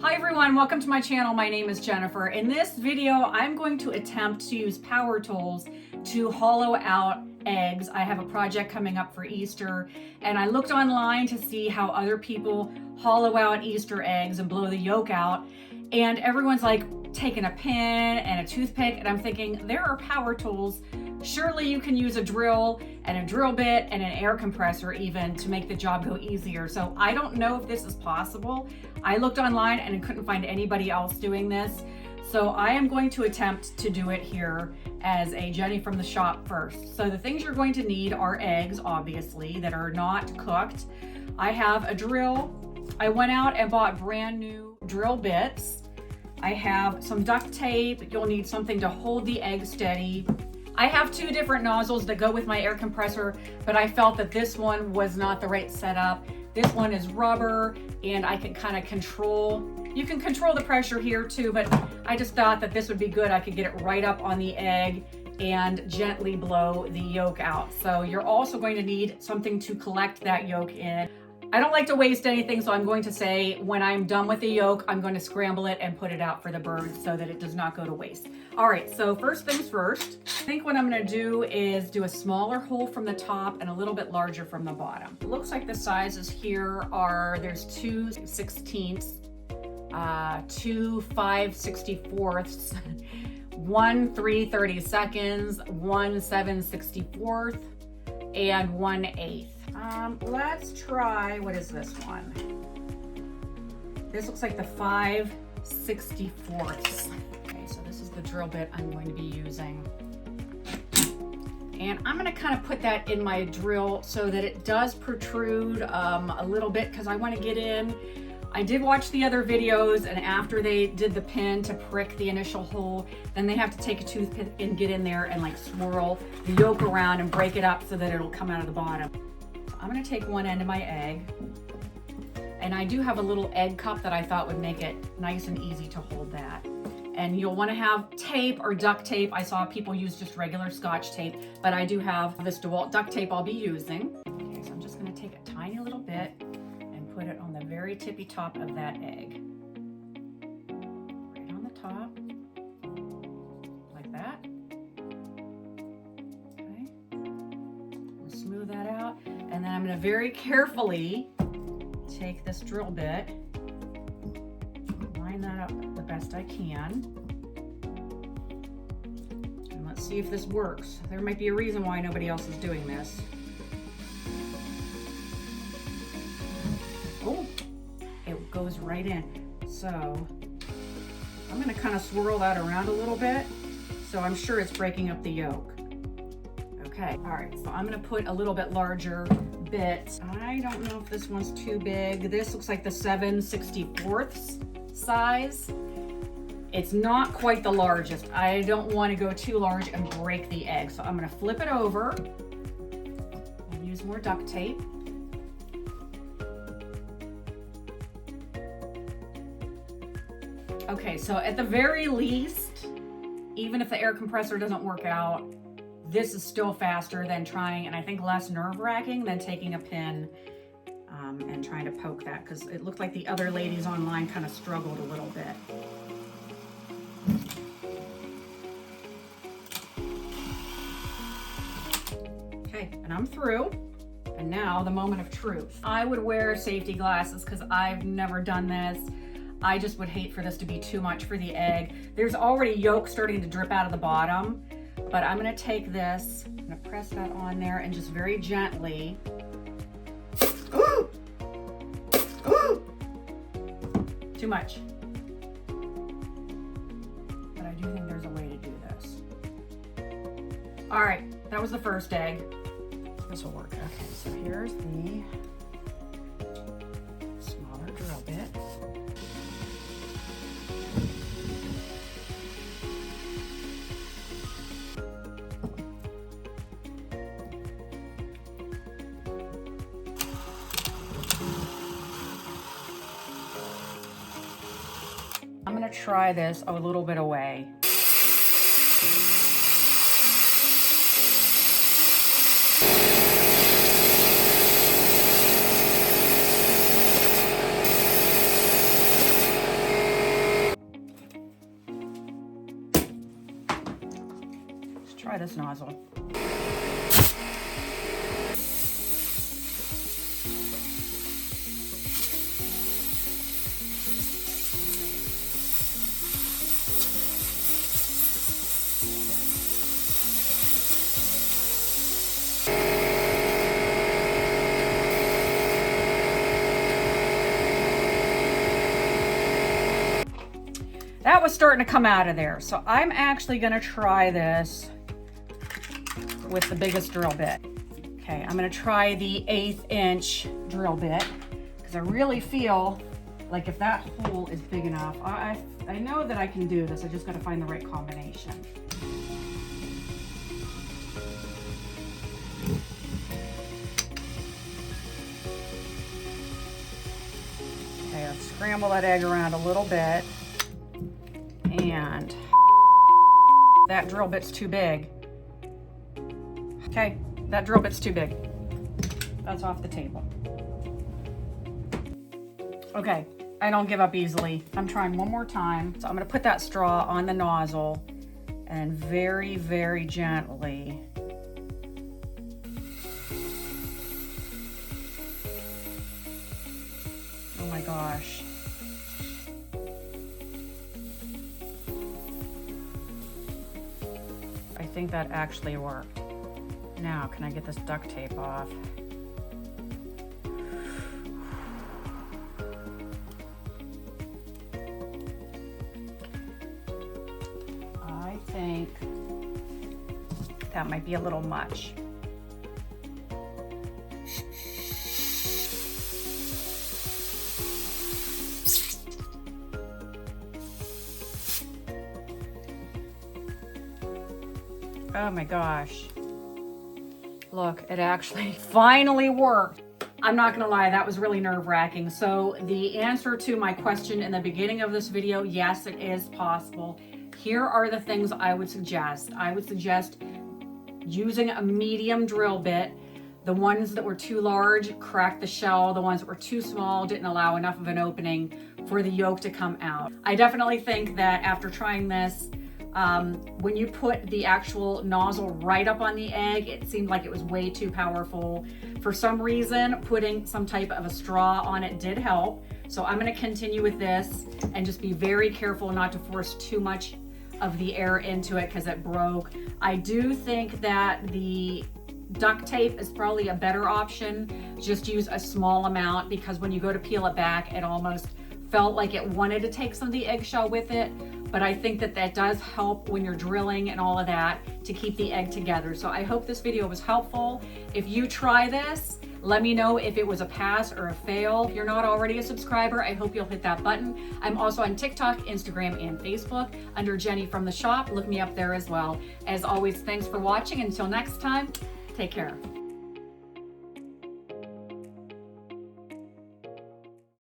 Hi everyone, welcome to my channel. My name is Jennifer. In this video, I'm going to attempt to use power tools to hollow out eggs. I have a project coming up for Easter, and I looked online to see how other people hollow out Easter eggs and blow the yolk out. And everyone's like taking a pin and a toothpick, and I'm thinking, there are power tools. Surely you can use a drill and a drill bit and an air compressor even to make the job go easier. So I don't know if this is possible. I looked online and I couldn't find anybody else doing this. So I am going to attempt to do it here as a Jenny from the shop first. So the things you're going to need are eggs, obviously, that are not cooked. I have a drill. I went out and bought brand new drill bits. I have some duct tape. You'll need something to hold the egg steady. I have two different nozzles that go with my air compressor, but I felt that this one was not the right setup. This one is rubber and I can kind of control, you can control the pressure here too, but I just thought that this would be good. I could get it right up on the egg and gently blow the yolk out. So you're also going to need something to collect that yolk in. I don't like to waste anything, so I'm going to say when I'm done with the yolk, I'm going to scramble it and put it out for the birds so that it does not go to waste. All right, so first things first, I think what I'm going to do is do a smaller hole from the top and a little bit larger from the bottom. It looks like the sizes here are, there's 2 16ths, 2 5/64ths, 1 3/32, 1 7/64, and 1/8. Let's try, what is this one? This looks like the 5/64. Okay, so this is the drill bit I'm going to be using. And I'm gonna kind of put that in my drill so that it does protrude a little bit because I want to get in. I did watch the other videos, and after they did the pin to prick the initial hole, then they have to take a toothpick and get in there and like swirl the yolk around and break it up so that it'll come out of the bottom. I'm gonna take one end of my egg, and I do have a little egg cup that I thought would make it nice and easy to hold that. And you'll wanna have tape or duct tape. I saw people use just regular Scotch tape, but I do have this DeWalt duct tape I'll be using. Okay, so I'm just gonna take a tiny little bit and put it on the very tippy top of that egg. Right on the top, like that. Okay, we'll smooth that out. And then I'm going to very carefully take this drill bit, line that up the best I can. And let's see if this works. There might be a reason why nobody else is doing this. Oh, it goes right in. So I'm going to kind of swirl that around a little bit. So I'm sure it's breaking up the yolk. Okay, all right, so I'm gonna put a little bit larger bit. I don't know if this one's too big. This looks like the 7/64 size. It's not quite the largest. I don't wanna go too large and break the egg. So I'm gonna flip it over and use more duct tape. Okay, so at the very least, even if the air compressor doesn't work out, this is still faster than trying, and I think less nerve-wracking than taking a pin and trying to poke that, because it looked like the other ladies online kind of struggled a little bit. Okay, and I'm through. And now the moment of truth. I would wear safety glasses because I've never done this. I just would hate for this to be too much for the egg. There's already yolk starting to drip out of the bottom. But I'm gonna take this, I'm gonna press that on there and just very gently. Ooh! Ooh! Too much. But I do think there's a way to do this. All right, that was the first egg. This will work. Okay, so here's the smaller drill bit. I'm gonna try this a little bit away. try this nozzle. That was starting to come out of there. So I'm actually gonna try this with the biggest drill bit. Okay, I'm gonna try the 1/8 inch drill bit because I really feel like if that hole is big enough, I know that I can do this. I just gotta find the right combination. Okay, let's scramble that egg around a little bit. And that drill bit's too big. Okay, that drill bit's too big. That's off the table. Okay, I don't give up easily. I'm trying one more time. So I'm gonna put that straw on the nozzle and very, very gently oh my gosh. I think that actually worked. Now, can I get this duct tape off? I think that might be a little much. Oh my gosh. Look, it actually finally worked. I'm not gonna lie, that was really nerve-wracking. So the answer to my question in the beginning of this video, yes, it is possible. Here are the things I would suggest. I would suggest using a medium drill bit. The ones that were too large cracked the shell. The ones that were too small didn't allow enough of an opening for the yolk to come out. I definitely think that after trying this, when you put the actual nozzle right up on the egg, it seemed like it was way too powerful. For some reason, putting some type of a straw on it did help. So I'm going to continue with this and just be very careful not to force too much of the air into it because it broke. I do think that the duct tape is probably a better option. Just use a small amount because when you go to peel it back, it almost felt like it wanted to take some of the eggshell with it. But I think that that does help when you're drilling and all of that to keep the egg together. So I hope this video was helpful. If you try this, let me know if it was a pass or a fail. If you're not already a subscriber, I hope you'll hit that button. I'm also on TikTok, Instagram, and Facebook under Jenny from the Shop. Look me up there as well. As always, thanks for watching. Until next time, take care.